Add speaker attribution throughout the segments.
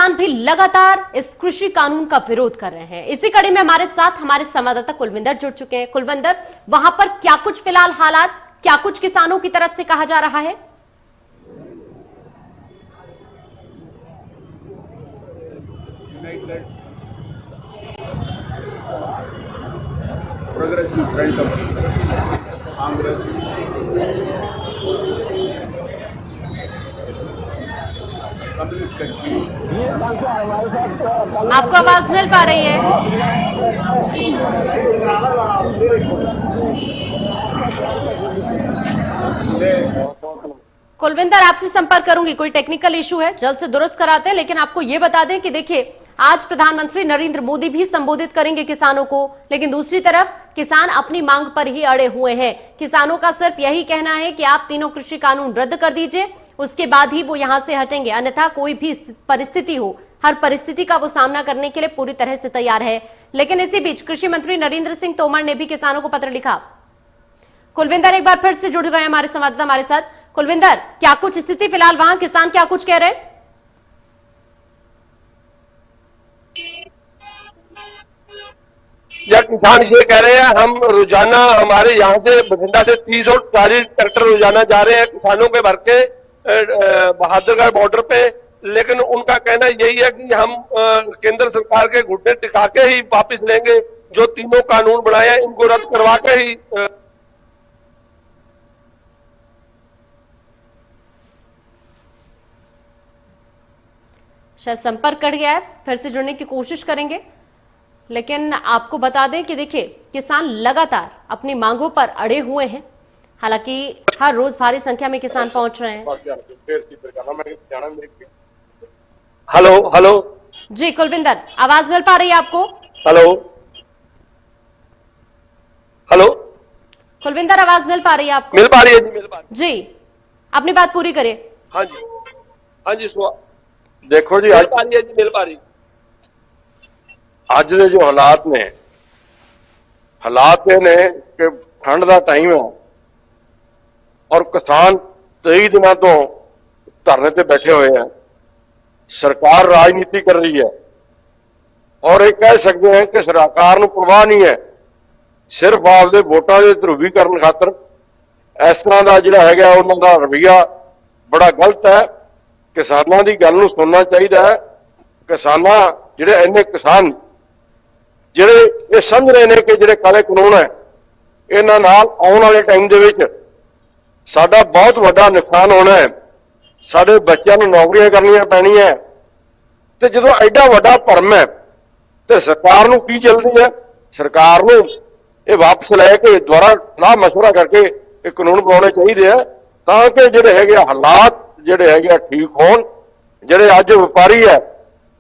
Speaker 1: किसान भी लगातार इस कृषि कानून का विरोध कर रहे हैं। इसी कड़ी में हमारे साथ हमारे संवाददाता कुलविंदर जुड़ चुके हैं। कुलविंदर, वहां पर क्या कुछ फिलहाल हालात, क्या कुछ किसानों की तरफ से कहा जा रहा है?
Speaker 2: Progressive front of Congress communist कक्षी,
Speaker 1: आपको आवाज मिल पा रही है? कुलविंदर, आपसे संपर्क करूंगी, कोई टेक्निकल इशू है, जल्द से दुरुस्त कराते हैं। लेकिन आपको यह बता दें कि देखिए, आज प्रधानमंत्री नरेंद्र मोदी भी संबोधित करेंगे किसानों को, लेकिन दूसरी तरफ किसान अपनी मांग पर ही अड़े हुए हैं। किसानों का सिर्फ यही कहना है कि आप तीनों कृषि कानून रद्द कर दीजिए, उसके बाद ही वो यहां से हटेंगे, अन्यथा कोई भी परिस्थिति हो, हर परिस्थिति का वो सामना करने के लिए पूरी तरह से तैयार है। लेकिन इसी बीच कृषि मंत्री नरेंद्र सिंह तोमर ने भी किसानों को पत्र लिखा। कुलविंदर एक बार फिर से जुड़ गए हमारे संवाददाता हमारे साथ। कुलविंदर, क्या कुछ स्थिति फिलहाल वहां, किसान क्या कुछ कह रहे हैं?
Speaker 3: या किसान ये कह रहे हैं, हम रोजाना हमारे यहाँ से बठिंडा से 30 और 40 ट्रैक्टर रोजाना जा रहे हैं किसानों के भर के बहादुरगढ़ बॉर्डर पे। लेकिन उनका कहना यही है कि हम केंद्र सरकार के घुटने टिका के ही वापस लेंगे, जो तीनों कानून बनाए हैं इनको रद्द करवा के ही।
Speaker 1: शायद संपर्क कट गया है, फिर से जुड़ने की कोशिश करेंगे। लेकिन आपको बता दें कि देखिए, किसान लगातार अपनी मांगों पर अड़े हुए हैं। हालांकि हर रोज भारी संख्या में किसान पहुंच रहे हैं।
Speaker 3: हेलो हेलो
Speaker 1: जी कुलविंदर, आवाज मिल पा रही है आपको?
Speaker 3: हेलो हेलो
Speaker 1: कुलविंदर, आवाज मिल पा रही है आपको?
Speaker 3: मिल पा रही है जी, मिल पा रही
Speaker 1: जी, अपनी बात पूरी करिए।
Speaker 3: हाँ जी, हाँ जी। देखो जी, मिल पा रही है जी, मिल पा रही। ਅੱਜ ਦੇ ਜੋ ਹਾਲਾਤ ਨੇ ਕਿ ਠੰਡ ਦਾ ਟਾਈਮ ਹੈ ਔਰ ਕਿਸਾਨ 23 ਦਿਨਾਂ ਤੋਂ ਧਰਨੇ ਤੇ ਬੈਠੇ ਹੋਏ ਆ। ਸਰਕਾਰ ਰਾਜਨੀਤੀ ਕਰ ਰਹੀ ਹੈ ਔਰ ਇਹ ਕਹਿ ਸਕਦੇ ਹਾਂ ਕਿ ਸਰਕਾਰ ਨੂੰ ਪਰਵਾਹ ਨਹੀਂ ਹੈ, ਸਿਰਫ ਆਪਦੇ ਵੋਟਾਂ ਦੇ ਧਰੂਵੀਕਰਨ ਖਾਤਰ ਇਸ ਤਰ੍ਹਾਂ ਦਾ ਜਿਹੜਾ ਹੈਗਾ ਉਹਨਾਂ ਦਾ ਰਵੱਈਆ ਬੜਾ ਗਲਤ ਹੈ। ਕਿਸਾਨਾਂ ਦੀ ਗੱਲ ਨੂੰ ਸੁਣਨਾ ਚਾਹੀਦਾ ਹੈ। ਕਿਸਾਨਾਂ ਜਿਹੜੇ ਇੰਨੇ ਕਿਸਾਨ ਜਿਹੜੇ ਇਹ ਸਮਝ ਰਹੇ ਨੇ ਕਿ ਜਿਹੜੇ ਕਾਲੇ ਕਾਨੂੰਨ ਹੈ ਇਹਨਾਂ ਨਾਲ ਆਉਣ ਵਾਲੇ ਟਾਈਮ ਦੇ ਵਿੱਚ ਸਾਡਾ ਬਹੁਤ ਵੱਡਾ ਨੁਕਸਾਨ ਹੋਣਾ ਹੈ। ਸਾਡੇ ਬੱਚਿਆਂ ਨੂੰ ਨੌਕਰੀਆਂ ਕਰਨੀਆਂ ਪੈਣੀਆਂ ਤੇ ਜਦੋਂ ਐਡਾ ਵੱਡਾ ਭਰਮ ਹੈ ਤੇ ਸਰਕਾਰ ਨੂੰ ਕੀ ਜਲਦੀ ਹੈ? ਸਰਕਾਰ ਨੂੰ ਇਹ ਵਾਪਸ ਲੈ ਕੇ ਦੁਬਾਰਾ ਸਲਾਹ ਮਸ਼ਵਰਾ ਕਰਕੇ ਇਹ ਕਾਨੂੰਨ ਬਣਾਉਣੇ ਚਾਹੀਦੇ ਆ ਤਾਂ ਕਿ ਜਿਹੜੇ ਹੈਗੇ ਹਾਲਾਤ ਜਿਹੜੇ ਹੈਗੇ ਠੀਕ ਹੋਣ। ਜਿਹੜੇ ਅੱਜ ਵਪਾਰੀ ਹੈ,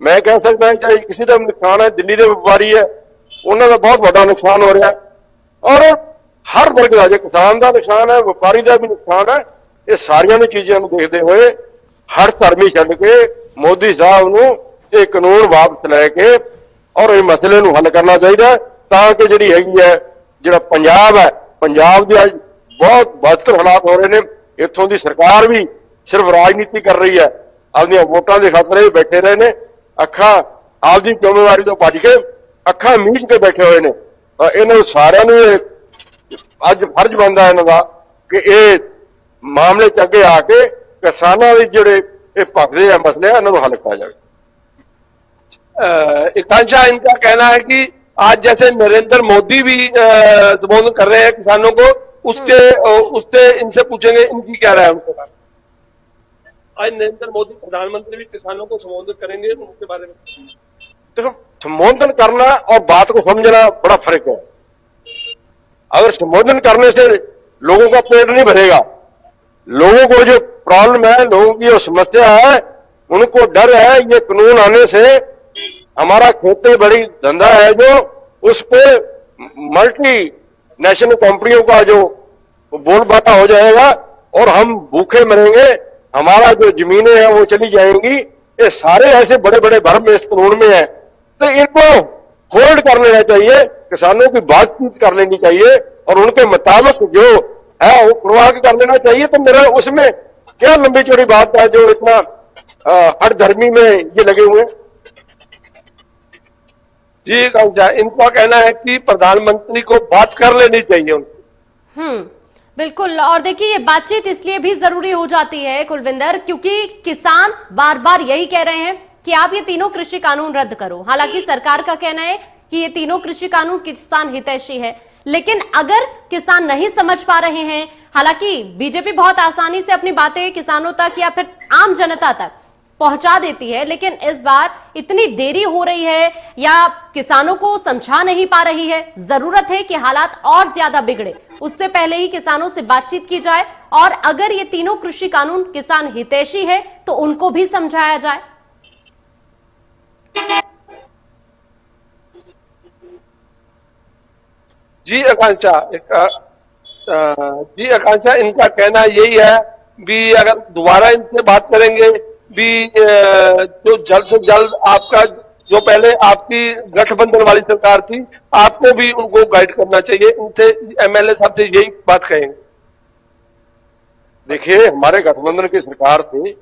Speaker 3: ਮੈਂ ਕਹਿ ਸਕਦਾ ਚਾਹੇ ਕਿਸੇ ਦਾ ਨੁਕਸਾਨ ਹੈ, ਦਿੱਲੀ ਦੇ ਵਪਾਰੀ ਹੈ, ਉਹਨਾਂ ਦਾ ਬਹੁਤ ਵੱਡਾ ਨੁਕਸਾਨ ਹੋ ਰਿਹਾ ਔਰ ਹਰ ਵਰਗ ਦਾ, ਜੇ ਕਿਸਾਨ ਦਾ ਨੁਕਸਾਨ ਹੈ, ਵਪਾਰੀ ਦਾ ਵੀ ਨੁਕਸਾਨ ਹੈ। ਇਹ ਸਾਰੀਆਂ ਨੂੰ ਚੀਜ਼ਾਂ ਨੂੰ ਦੇਖਦੇ ਹੋਏ ਹਰ ਧਰਮੀ ਛੱਡ ਕੇ ਮੋਦੀ ਸਾਹਿਬ ਨੂੰ ਇਹ ਕਾਨੂੰਨ ਵਾਪਸ ਲੈ ਕੇ ਔਰ ਇਹ ਮਸਲੇ ਨੂੰ ਹੱਲ ਕਰਨਾ ਚਾਹੀਦਾ ਤਾਂ ਕਿ ਜਿਹੜੀ ਹੈਗੀ ਹੈ, ਜਿਹੜਾ ਪੰਜਾਬ ਹੈ, ਪੰਜਾਬ ਦੇ ਅੱਜ ਬਹੁਤ ਬਦਤਰ ਹਾਲਾਤ ਹੋ ਰਹੇ ਨੇ। ਇੱਥੋਂ ਦੀ ਸਰਕਾਰ ਵੀ ਸਿਰਫ ਰਾਜਨੀਤੀ ਕਰ ਰਹੀ ਹੈ, ਆਪਣੀਆਂ ਵੋਟਾਂ ਦੇ ਖਾਤਰ ਹੀ ਬੈਠੇ ਰਹੇ ਨੇ, ਅੱਖਾਂ ਆਪਦੀ ਜ਼ਿੰਮੇਵਾਰੀ ਤੋਂ ਭੱਜ ਕੇ ਅੱਖਾਂ ਮੀਚ ਕੇ ਬੈਠੇ ਹੋਏ ਨੇ। ਇਹਨਾਂ ਨੂੰ ਸਾਰਿਆਂ ਨੂੰ ਅੱਜ ਫਰਜ਼ ਬਣਦਾ ਇਹਨਾਂ ਦਾ ਕਿ ਇਹ ਮਾਮਲੇ 'ਚ ਅੱਗੇ ਆ ਕੇ ਕਿਸਾਨਾਂ ਦੇ ਜਿਹੜੇ ਇਹ ਭਖਦੇ ਆ ਮਸਲੇ ਇਹਨਾਂ ਨੂੰ ਹੱਲ ਕੀਤਾ जाए।
Speaker 4: आकांक्षा, इनका कहना है कि आज जैसे नरेंद्र मोदी भी संबोधन कर रहे हैं किसानों को, उससे इनसे पूछेंगे इनकी क्या राय है उनके बारे में। आज नरेंद्र मोदी प्रधानमंत्री भी किसानों को संबोधित करेंगे, उनके बारे में।
Speaker 3: देखो, संबोधन करना और बात को समझना बड़ा फर्क है। अगर संबोधन करने से लोगों का पेट नहीं भरेगा, लोगों को जो प्रॉब्लम है, लोगों की जो समस्या है, उनको डर है ये कानून आने से हमारा खेती बड़ी धंधा है जो उस पे मल्टी नेशनल कंपनियों का जो बोलबाला हो जाएगा और हम भूखे मरेंगे, हमारा जो जमीनें हैं वो चली जाएंगी। ये सारे ऐसे बड़े बड़े भरम इस कानून में है, तो इनको होल्ड कर लेना चाहिए, किसानों की बातचीत कर लेनी चाहिए और उनके मुताबिक जो है वो करवा के कर लेना चाहिए। तो मेरा उसमें क्या लंबी चौड़ी बात है जो इतना हर धर्मी में ये लगे हुए हैं।
Speaker 4: जी आकांक्षा, इनका कहना है कि प्रधानमंत्री को बात कर लेनी चाहिए उनकी।
Speaker 1: बिल्कुल। और देखिए, ये बातचीत इसलिए भी जरूरी हो जाती है कुलविंदर, क्योंकि किसान बार बार यही कह रहे हैं कि आप ये तीनों कृषि कानून रद्द करो। हालांकि सरकार का कहना है कि ये तीनों कृषि कानून किसान हितैषी है, लेकिन अगर किसान नहीं समझ पा रहे हैं, हालांकि बीजेपी बहुत आसानी से अपनी बातें किसानों तक या फिर आम जनता तक पहुंचा देती है, लेकिन इस बार इतनी देरी हो रही है या किसानों को समझा नहीं पा रही है। जरूरत है कि हालात और ज्यादा बिगड़े, उससे पहले ही किसानों से बातचीत की जाए और अगर ये तीनों कृषि कानून किसान हितैषी है तो उनको भी समझाया जाए।
Speaker 4: जी आकांक्षा, इनका कहना यही है भी अगर दोबारा इनसे बात करेंगे भी जो जल्द से जल्द आपका जो पहले आपकी गठबंधन वाली सरकार थी, आपको भी उनको गाइड करना चाहिए। उनसे एमएलए साहब से यही बात कहेंगे।
Speaker 3: देखिए, हमारे गठबंधन की सरकार थी,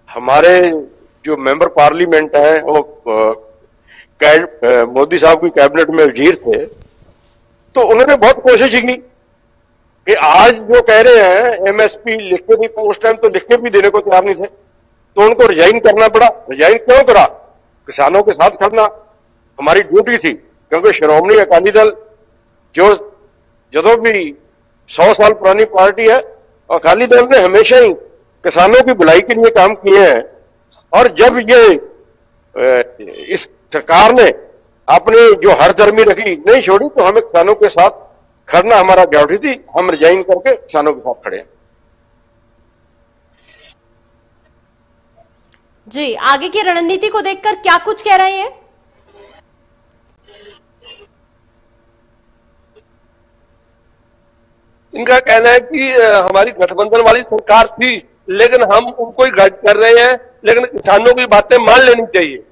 Speaker 3: हमारे जो मेंबर पार्लियामेंट है वो मोदी साहब की कैबिनेट में वजीर थे, तो उन्होंने बहुत कोशिश की कि आज जो कह रहे हैं एमएसपी लिख के भी, उस टाइम तो लिख के भी देने को तैयार नहीं थे, तो उनको रिजाइन करना पड़ा। रिजाइन क्यों करा? किसानों के साथ खड़ना हमारी ड्यूटी थी, क्योंकि श्रोमणी अकाली दल जो भी 100 साल पुरानी पार्टी है, अकाली दल ने हमेशा ही किसानों की भलाई के लिए काम किए हैं। और जब ये इस सरकार ने अपनी जो हरदर्मी रखी नहीं छोड़ी, तो हमें किसानों के साथ खड़ना हमारा ड्यूटी थी। हम रिजाइन करके किसानों के साथ खड़े हैं।
Speaker 1: जी, आगे की रणनीति को देखकर क्या कुछ कह रहे हैं?
Speaker 4: इनका कहना है कि हमारी गठबंधन वाली सरकार थी, लेकिन हम उनको ही गाइड कर रहे हैं, लेकिन किसानों की बातें मान लेनी चाहिए।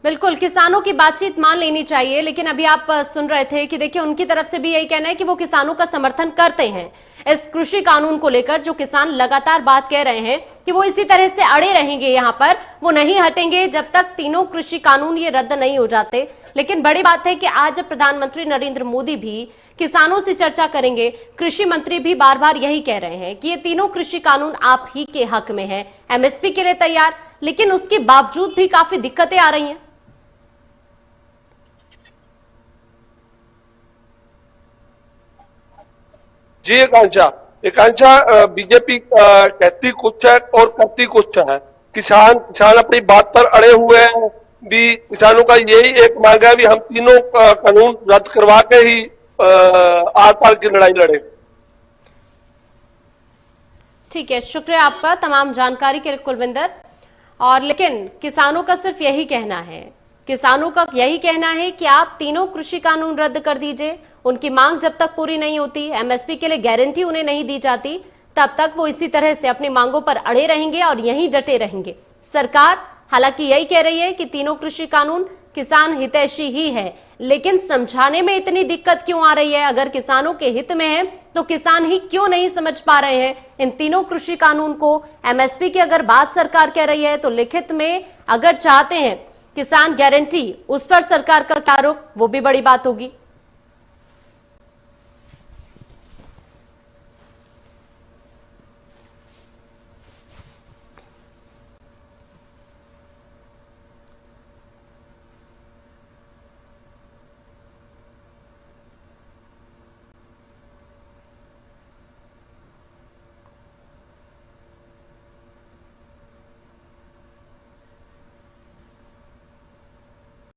Speaker 1: बिल्कुल, किसानों की बातचीत मान लेनी चाहिए। लेकिन अभी आप सुन रहे थे कि देखिए, उनकी तरफ से भी यही कहना है कि वो किसानों का समर्थन करते हैं इस कृषि कानून को लेकर। जो किसान लगातार बात कह रहे हैं कि वो इसी तरह से अड़े रहेंगे, यहाँ पर वो नहीं हटेंगे जब तक तीनों कृषि कानून ये रद्द नहीं हो जाते। लेकिन बड़ी बात है कि आज प्रधानमंत्री नरेंद्र मोदी भी किसानों से चर्चा करेंगे। कृषि मंत्री भी बार बार यही कह रहे हैं कि ये तीनों कृषि कानून आप ही के हक में है, एमएसपी के लिए तैयार, लेकिन उसके बावजूद भी काफी दिक्कतें आ रही हैं।
Speaker 4: जी आकांक्षा, बीजेपी कहती कुछ है और करती कुछ है। किसान अपनी बात पर अड़े हुए हैं भी। किसानों का यही एक मांग है भी हम तीनों कानून रद्द करवा के ही आर पार की लड़ाई लड़े।
Speaker 1: ठीक है, शुक्रिया आपका तमाम जानकारी के लिए कुलविंदर। और लेकिन किसानों का सिर्फ यही कहना है, किसानों का यही कहना है कि आप तीनों कृषि कानून रद्द कर दीजिए। उनकी मांग जब तक पूरी नहीं होती, एमएसपी के लिए गारंटी उन्हें नहीं दी जाती, तब तक वो इसी तरह से अपनी मांगों पर अड़े रहेंगे और यहीं डटे रहेंगे। सरकार हालांकि यही कह रही है कि तीनों कृषि कानून किसान हितैषी ही है, लेकिन समझाने में इतनी दिक्कत क्यों आ रही है? अगर किसानों के हित में है तो किसान ही क्यों नहीं समझ पा रहे हैं इन तीनों कृषि कानून को? एमएसपी की अगर बात सरकार कह रही है तो लिखित में अगर चाहते हैं किसान गारंटी, उस पर सरकार का क्या आरोप, वो भी बड़ी बात होगी।